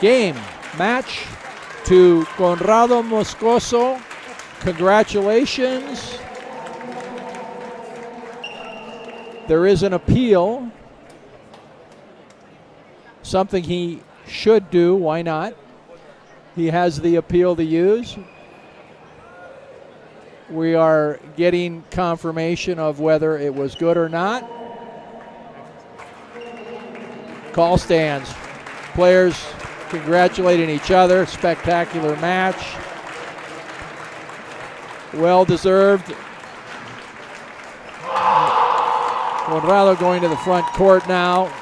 Game, match to Conrado Moscoso. Congratulations. There is an appeal, something he should do. Why not? He has the appeal to use. We are getting confirmation of whether it was good or not. Call stands. Players congratulating each other. Spectacular match. Well deserved. Conrado going to the front court now.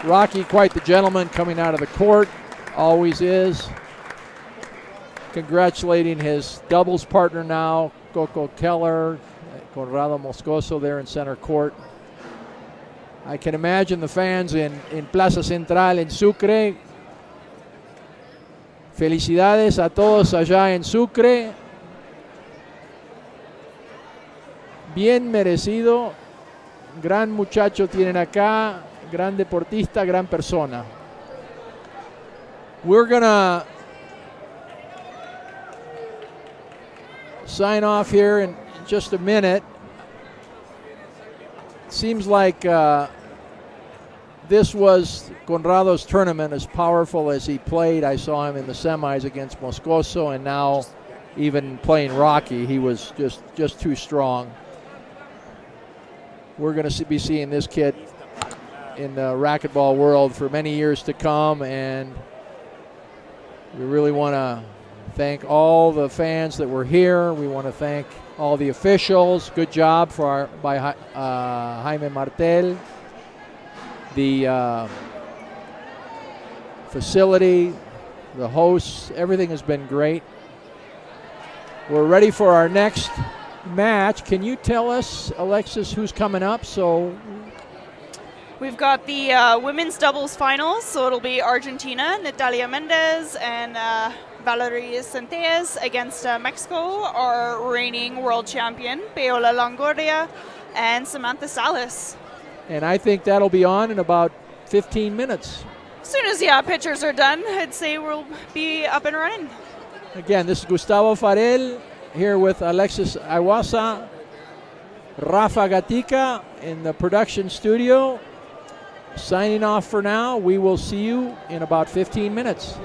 Rocky, quite the gentleman, coming out of the court. Always is. Congratulating his doubles partner now, Coco Keller. Conrado Moscoso there in center court. I can imagine the fans in Plaza Central en Sucre. Felicidades a todos allá en Sucre. Bien merecido. Gran muchacho tienen acá. Gran deportista, gran persona. We're gonna sign off here in just a minute. Seems like this was Conrado's tournament, as powerful as he played. I saw him in the semis against Moscoso, and now even playing Rocky, he was just too strong. We're going to be seeing this kid in the racquetball world for many years to come, and we really want to thank all the fans that were here. We want to thank all the officials. Good job by Jaime Martel. The facility, the hosts, everything has been great. We're ready for our next match. Can you tell us, Alexis, who's coming up? So we've got the women's doubles finals, so it'll be Argentina, Natalia Mendez and Valeria Centelles against Mexico, our reigning world champion, Paola Longoria and Samantha Salas. And I think that'll be on in about 15 minutes. As soon as pictures are done, I'd say we'll be up and running. Again, this is Gustavo Farel here with Alexis Iwasa, Rafa Gatica in the production studio. Signing off for now. We will see you in about 15 minutes.